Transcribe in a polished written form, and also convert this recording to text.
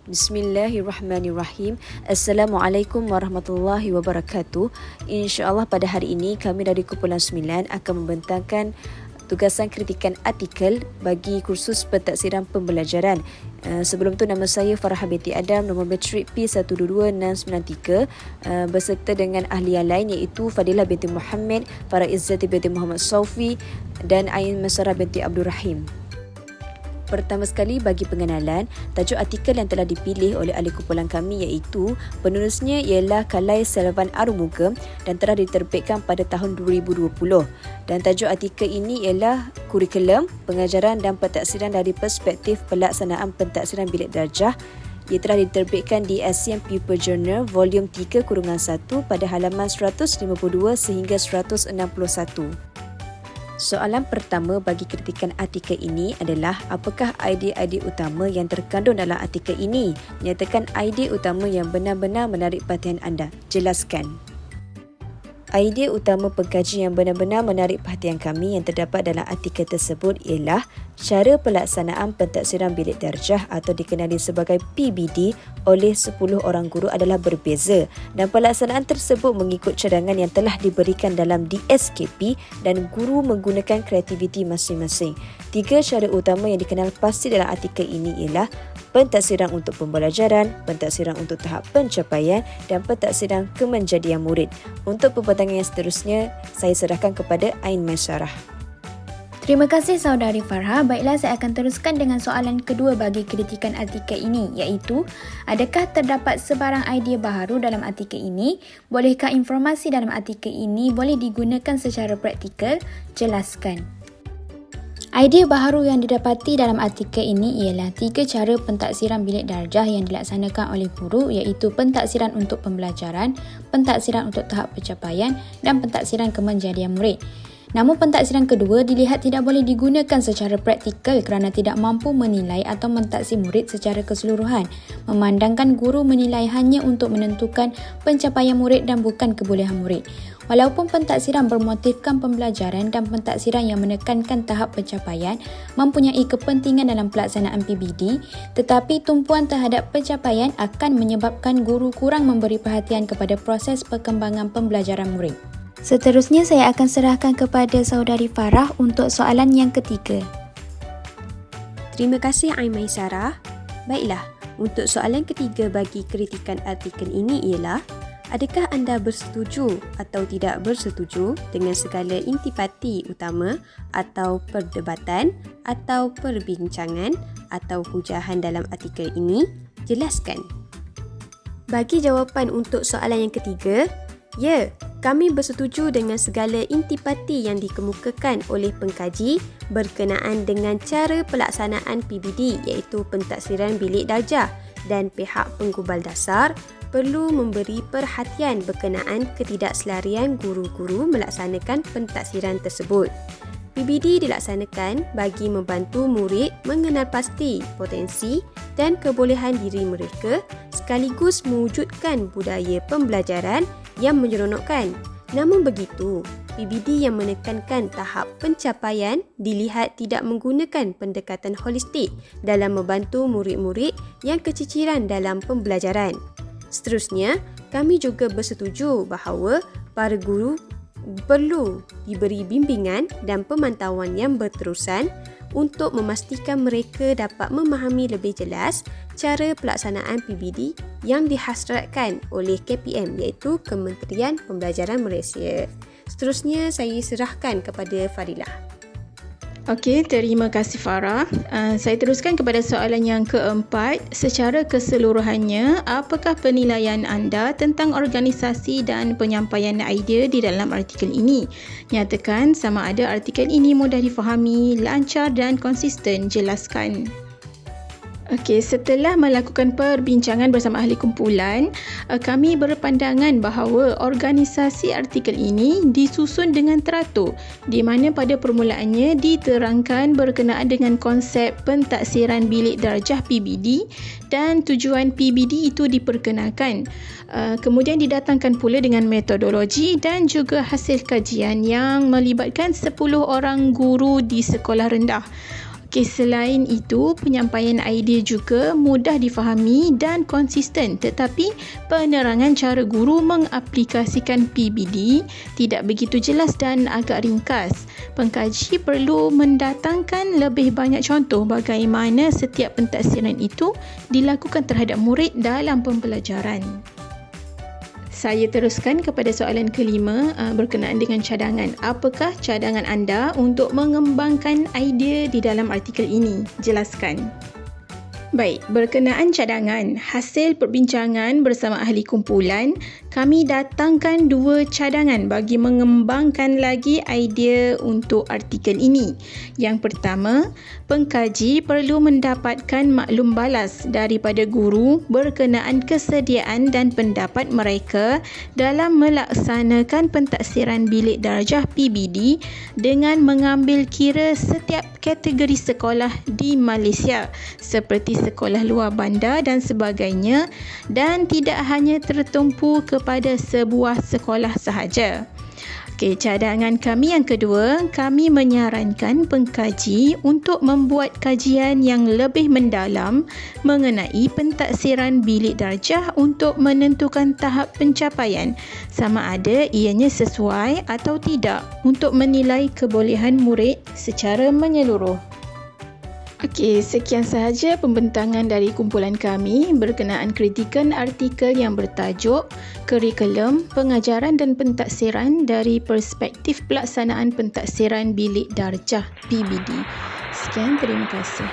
Bismillahirrahmanirrahim. Assalamualaikum warahmatullahi wabarakatuh. InsyaAllah pada hari ini kami dari Kumpulan 9 akan membentangkan tugasan kritikan artikel bagi kursus pentaksiran pembelajaran. Sebelum tu nama saya Farah binti Adam, nombor matrik P122693 berserta dengan ahli yang lain iaitu Fadilah binti Muhammad, Farah Izzati binti Muhammad Saufi dan Ain Masarah binti Abdul Rahim. Pertama sekali bagi pengenalan, tajuk artikel yang telah dipilih oleh ahli kumpulan kami iaitu penulisnya ialah Kalai Selvan Arumugam dan telah diterbitkan pada tahun 2020. Dan tajuk artikel ini ialah kurikulum, pengajaran dan pentaksiran dari perspektif pelaksanaan pentaksiran bilik darjah. Ia telah diterbitkan di Asian Pupil Journal Volume 3-1 pada halaman 152 sehingga 161. Soalan pertama bagi kritikan artikel ini adalah apakah idea-idea utama yang terkandung dalam artikel ini? Nyatakan idea utama yang benar-benar menarik perhatian anda. Jelaskan. Idea utama pengkaji yang benar-benar menarik perhatian kami yang terdapat dalam artikel tersebut ialah cara pelaksanaan pentaksiran bilik darjah atau dikenali sebagai PBD oleh 10 orang guru adalah berbeza dan pelaksanaan tersebut mengikut cadangan yang telah diberikan dalam DSKP dan guru menggunakan kreativiti masing-masing. 3 cara utama yang dikenal pasti dalam artikel ini ialah pentaksiran untuk pembelajaran, pentaksiran untuk tahap pencapaian dan pentaksiran kemenjadian murid. Untuk pembentangan yang seterusnya, saya serahkan kepada Ain Masarah. Terima kasih saudari Farha. Baiklah, saya akan teruskan dengan soalan kedua bagi kritikan artikel ini iaitu, adakah terdapat sebarang idea baharu dalam artikel ini? Bolehkah informasi dalam artikel ini boleh digunakan secara praktikal? Jelaskan. Idea baharu yang didapati dalam artikel ini ialah 3 cara pentaksiran bilik darjah yang dilaksanakan oleh guru iaitu pentaksiran untuk pembelajaran, pentaksiran untuk tahap pencapaian dan pentaksiran kemenjadian murid. Namun pentaksiran kedua dilihat tidak boleh digunakan secara praktikal kerana tidak mampu menilai atau mentaksir murid secara keseluruhan, memandangkan guru menilai hanya untuk menentukan pencapaian murid dan bukan kebolehan murid. Walaupun pentaksiran bermotifkan pembelajaran dan pentaksiran yang menekankan tahap pencapaian mempunyai kepentingan dalam pelaksanaan PBD, tetapi tumpuan terhadap pencapaian akan menyebabkan guru kurang memberi perhatian kepada proses perkembangan pembelajaran murid. Seterusnya saya akan serahkan kepada saudari Farah untuk soalan yang ketiga. Terima kasih Ain Masarah. Baiklah, untuk soalan ketiga bagi kritikan artikel ini ialah, adakah anda bersetuju atau tidak bersetuju dengan segala intipati utama atau perdebatan atau perbincangan atau hujahan dalam artikel ini? Jelaskan. Bagi jawapan untuk soalan yang ketiga, ya, kami bersetuju dengan segala intipati yang dikemukakan oleh pengkaji berkenaan dengan cara pelaksanaan PBD iaitu pentaksiran bilik darjah dan pihak penggubal dasar perlu memberi perhatian berkenaan ketidakselarian guru-guru melaksanakan pentaksiran tersebut. PBD dilaksanakan bagi membantu murid mengenal pasti potensi dan kebolehan diri mereka sekaligus mewujudkan budaya pembelajaran yang menyeronokkan. Namun begitu, PBD yang menekankan tahap pencapaian dilihat tidak menggunakan pendekatan holistik dalam membantu murid-murid yang keciciran dalam pembelajaran. Seterusnya, kami juga bersetuju bahawa para guru perlu diberi bimbingan dan pemantauan yang berterusan untuk memastikan mereka dapat memahami lebih jelas cara pelaksanaan PBD yang dihasratkan oleh KPM iaitu Kementerian Pembelajaran Malaysia. Seterusnya saya serahkan kepada Fadilah. Okey, terima kasih Farah. Saya teruskan kepada soalan yang keempat. Secara keseluruhannya, apakah penilaian anda tentang organisasi dan penyampaian idea di dalam artikel ini? Nyatakan sama ada artikel ini mudah difahami, lancar dan konsisten. Jelaskan. Okey, setelah melakukan perbincangan bersama ahli kumpulan, kami berpandangan bahawa organisasi artikel ini disusun dengan teratur di mana pada permulaannya diterangkan berkenaan dengan konsep pentaksiran bilik darjah PBD dan tujuan PBD itu diperkenalkan. Kemudian didatangkan pula dengan metodologi dan juga hasil kajian yang melibatkan 10 orang guru di sekolah rendah. Okey, selain itu, penyampaian idea juga mudah difahami dan konsisten, tetapi penerangan cara guru mengaplikasikan PBD tidak begitu jelas dan agak ringkas. Pengkaji perlu mendatangkan lebih banyak contoh bagaimana setiap pentadsiran itu dilakukan terhadap murid dalam pembelajaran. Saya teruskan kepada soalan kelima berkenaan dengan cadangan. Apakah cadangan anda untuk mengembangkan idea di dalam artikel ini? Jelaskan. Baik, berkenaan cadangan, hasil perbincangan bersama ahli kumpulan, kami datangkan 2 cadangan bagi mengembangkan lagi idea untuk artikel ini. Yang pertama, pengkaji perlu mendapatkan maklum balas daripada guru berkenaan kesediaan dan pendapat mereka dalam melaksanakan pentadsiran bilik darjah PBD dengan mengambil kira setiap kategori sekolah di Malaysia seperti sekolah luar bandar dan sebagainya, dan tidak hanya tertumpu kepada sebuah sekolah sahaja. Okey, cadangan kami yang kedua, kami menyarankan pengkaji untuk membuat kajian yang lebih mendalam mengenai pentadsiran bilik darjah untuk menentukan tahap pencapaian, sama ada ianya sesuai atau tidak untuk menilai kebolehan murid secara menyeluruh. Okey, sekian sahaja pembentangan dari kumpulan kami berkenaan kritikan artikel yang bertajuk Kurikulum, Pengajaran dan Pentadsiran dari Perspektif Pelaksanaan Pentadsiran Bilik Darjah PBD. Sekian, terima kasih.